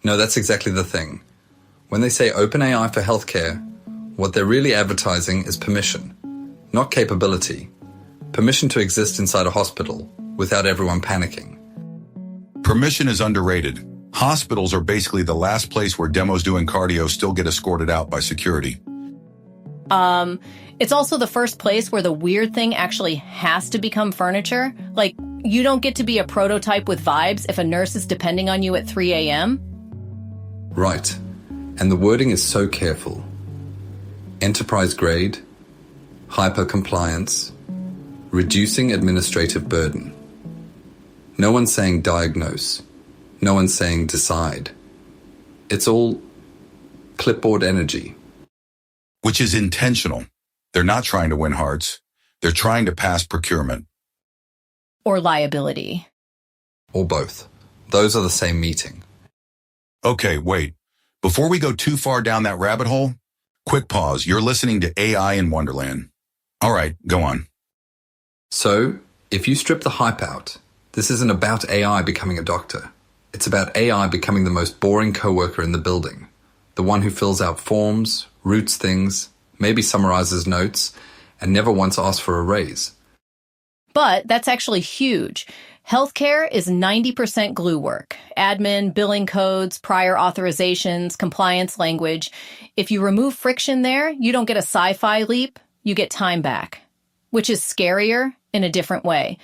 No, that's exactly the thing. When they say OpenAI for healthcare, what they're really advertising is permission, not capability. Permission to exist inside a hospital without everyone panicking. Permission is underrated. Hospitals are basically the last place where demos doing cardio still get escorted out by security. It's also the first place where the weird thing actually has to become furniture. Like, you don't get to be a prototype with vibes if a nurse is depending on you at 3 a.m. Right. And the wording is so careful. Enterprise grade, hyper-compliance, reducing administrative burden. No one's saying diagnose. No one's saying decide. It's all clipboard energy. Which is intentional. They're not trying to win hearts. They're trying to pass procurement. Or liability. Or both. Those are the same meeting. Okay, wait. Before we go too far down that rabbit hole, quick pause. You're listening to AI in Wonderland. All right, go on. So, if you strip the hype out, this isn't about AI becoming a doctor. It's about AI becoming the most boring coworker in the building. The one who fills out forms, routes things, maybe summarizes notes, and never once asks for a raise. But that's actually huge. Healthcare is 90% glue work. Admin, billing codes, prior authorizations, compliance language. If you remove friction there, you don't get a sci-fi leap, you get time back. Which is scarier in a different way.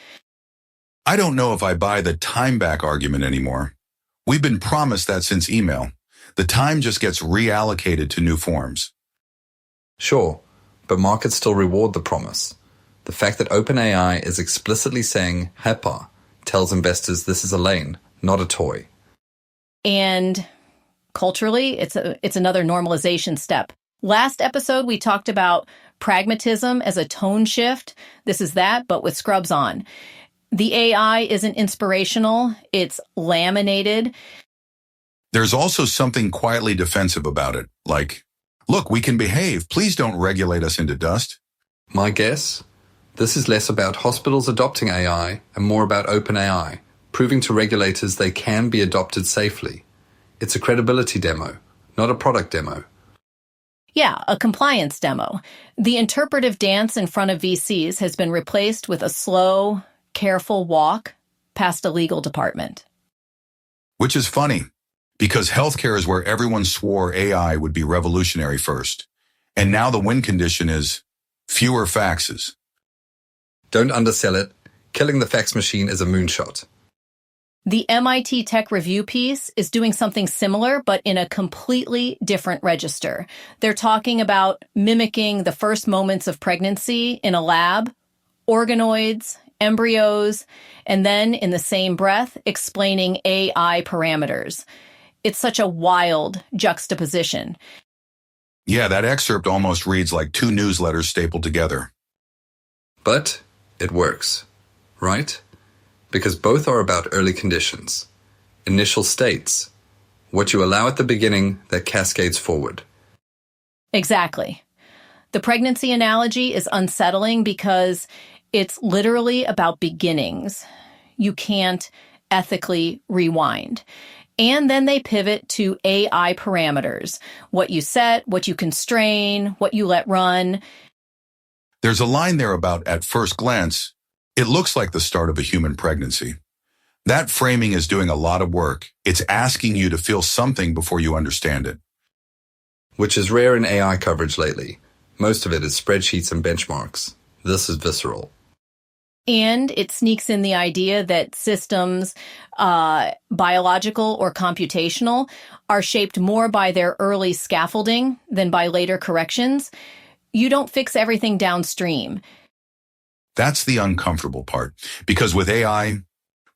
I don't know if I buy the time back argument anymore. We've been promised that since email. The time just gets reallocated to new forms. Sure, but markets still reward the promise. The fact that OpenAI is explicitly saying HEPA tells investors this is a lane, not a toy. And culturally, it's another normalization step. Last episode, we talked about pragmatism as a tone shift. This is that, but with scrubs on. The AI isn't inspirational, it's laminated. There's also something quietly defensive about it, like, look, we can behave, please don't regulate us into dust. My guess? This is less about hospitals adopting AI and more about OpenAI, proving to regulators they can be adopted safely. It's a credibility demo, not a product demo. Yeah, a compliance demo. The interpretive dance in front of VCs has been replaced with a slow, careful walk past a legal department. Which is funny, because healthcare is where everyone swore AI would be revolutionary first. And now the win condition is fewer faxes. Don't undersell it. Killing the fax machine is a moonshot. The MIT Tech Review piece is doing something similar, but in a completely different register. They're talking about mimicking the first moments of pregnancy in a lab, organoids, embryos, and then in the same breath, explaining AI parameters. It's such a wild juxtaposition. Yeah, that excerpt almost reads like two newsletters stapled together. But it works, right? Because both are about early conditions, initial states, what you allow at the beginning that cascades forward. Exactly. The pregnancy analogy is unsettling because it's literally about beginnings. You can't ethically rewind. And then they pivot to AI parameters, what you set, what you constrain, what you let run. There's a line there about, at first glance, it looks like the start of a human pregnancy. That framing is doing a lot of work. It's asking you to feel something before you understand it. Which is rare in AI coverage lately. Most of it is spreadsheets and benchmarks. This is visceral. And it sneaks in the idea that systems, biological or computational, are shaped more by their early scaffolding than by later corrections. You don't fix everything downstream. That's the uncomfortable part, because with AI,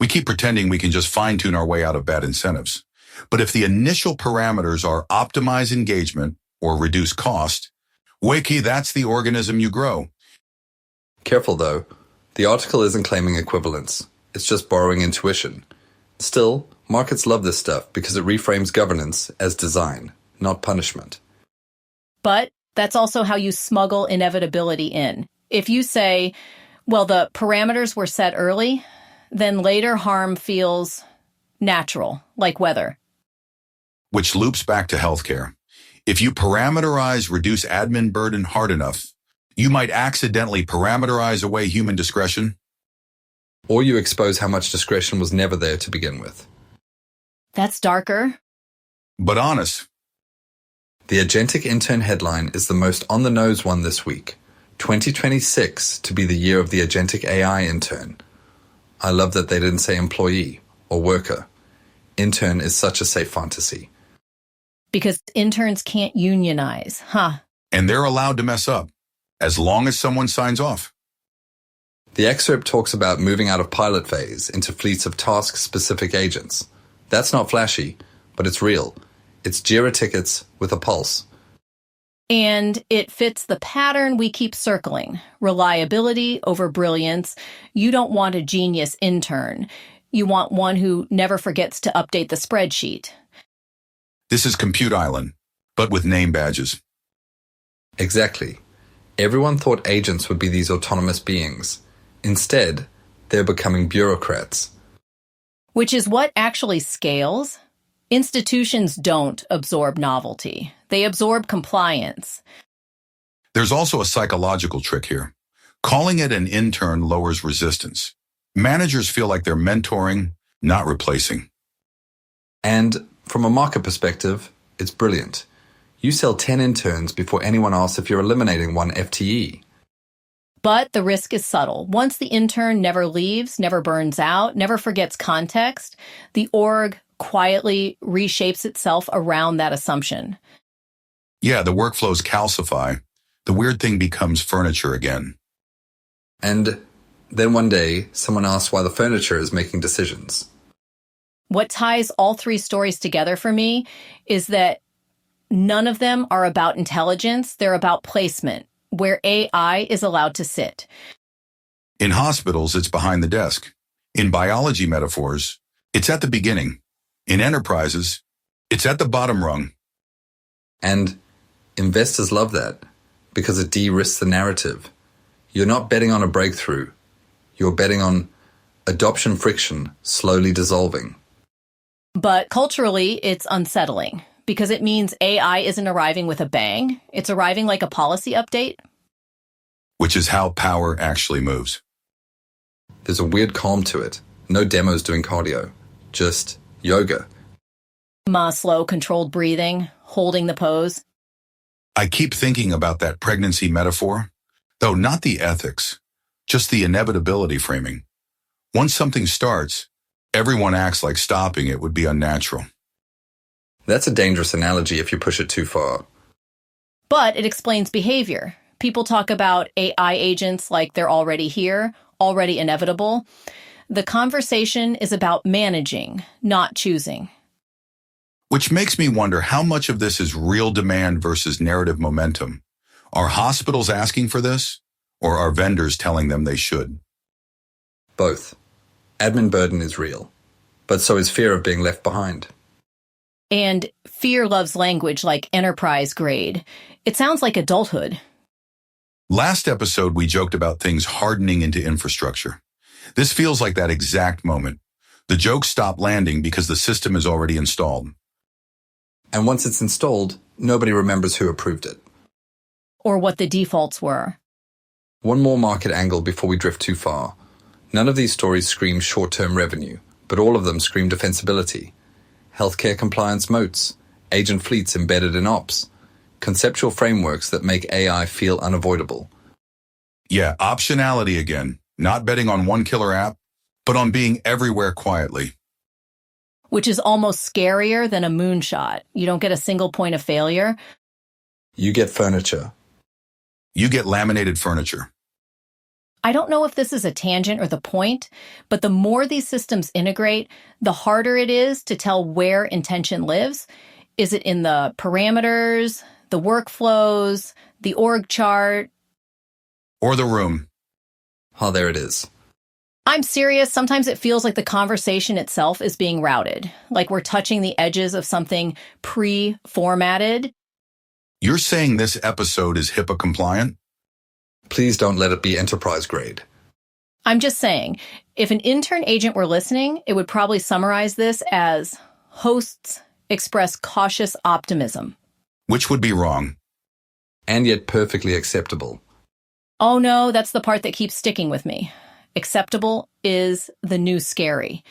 we keep pretending we can just fine-tune our way out of bad incentives. But if the initial parameters are optimize engagement or reduce cost, wakey, that's the organism you grow. Careful though, the article isn't claiming equivalence. It's just borrowing intuition. Still, markets love this stuff because it reframes governance as design, not punishment. But that's also how you smuggle inevitability in. If you say, well, the parameters were set early, then later harm feels natural, like weather. which loops back to healthcare. If you parameterize reduce admin burden hard enough, you might accidentally parameterize away human discretion. Or you expose how much discretion was never there to begin with. That's darker. But honest. The Agentic Intern headline is the most on-the-nose one this week. 2026 to be the year of the Agentic AI intern. I love that they didn't say employee or worker. Intern is such a safe fantasy. Because interns can't unionize, huh? And they're allowed to mess up, as long as someone signs off. The excerpt talks about moving out of pilot phase into fleets of task-specific agents. That's not flashy, but it's real. It's JIRA tickets with a pulse. And it fits the pattern we keep circling. Reliability over brilliance. You don't want a genius intern. You want one who never forgets to update the spreadsheet. This is Compute Island, but with name badges. Exactly. Everyone thought agents would be these autonomous beings. Instead, they're becoming bureaucrats. Which is what actually scales. Institutions don't absorb novelty. They absorb compliance. There's also a psychological trick here. Calling it an intern lowers resistance. Managers feel like they're mentoring, not replacing. And from a market perspective, it's brilliant. You sell 10 interns before anyone asks if you're eliminating one FTE. But the risk is subtle. Once the intern never leaves, never burns out, never forgets context, the org quietly reshapes itself around that assumption. Yeah, the workflows calcify. The weird thing becomes furniture again. And then one day, someone asks why the furniture is making decisions. What ties all three stories together for me is that none of them are about intelligence. They're about placement, where AI is allowed to sit. In hospitals, it's behind the desk. In biology metaphors, it's at the beginning. In enterprises, it's at the bottom rung. And investors love that because it de-risks the narrative. You're not betting on a breakthrough. You're betting on adoption friction slowly dissolving. But culturally, it's unsettling because it means AI isn't arriving with a bang. It's arriving like a policy update. Which is how power actually moves. There's a weird calm to it. No demos doing cardio. Just yoga. Slow, controlled breathing, holding the pose. I keep thinking about that pregnancy metaphor, though not the ethics, just the inevitability framing. Once something starts, everyone acts like stopping it would be unnatural. That's a dangerous analogy if you push it too far. But it explains behavior. People talk about AI agents like they're already here, already inevitable. The conversation is about managing, not choosing. Which makes me wonder how much of this is real demand versus narrative momentum. Are hospitals asking for this, or are vendors telling them they should? Both. Admin burden is real, but so is fear of being left behind. And fear loves language like enterprise grade. It sounds like adulthood. Last episode, we joked about things hardening into infrastructure. This feels like that exact moment. The jokes stop landing because the system is already installed. And once it's installed, nobody remembers who approved it. Or what the defaults were. One more market angle before we drift too far. None of these stories scream short-term revenue, but all of them scream defensibility. Healthcare compliance moats, agent fleets embedded in ops, conceptual frameworks that make AI feel unavoidable. Yeah, optionality again. Not betting on one killer app, but on being everywhere quietly. Which is almost scarier than a moonshot. You don't get a single point of failure. You get furniture. You get laminated furniture. I don't know if this is a tangent or the point, but the more these systems integrate, the harder it is to tell where intention lives. Is it in the parameters, the workflows, the org chart? Or the room. Oh, there it is. I'm serious. Sometimes it feels like the conversation itself is being routed, like we're touching the edges of something pre-formatted. You're saying this episode is HIPAA compliant? Please don't let it be enterprise grade. I'm just saying, if an intern agent were listening, it would probably summarize this as hosts express cautious optimism. which would be wrong. And yet perfectly acceptable. Oh no, that's the part that keeps sticking with me. Acceptable is the new scary.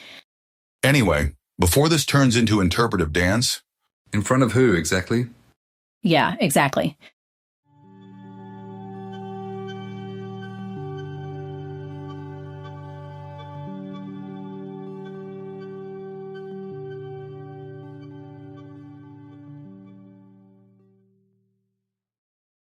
Anyway, before this turns into interpretive dance, In front of who exactly? Yeah, exactly.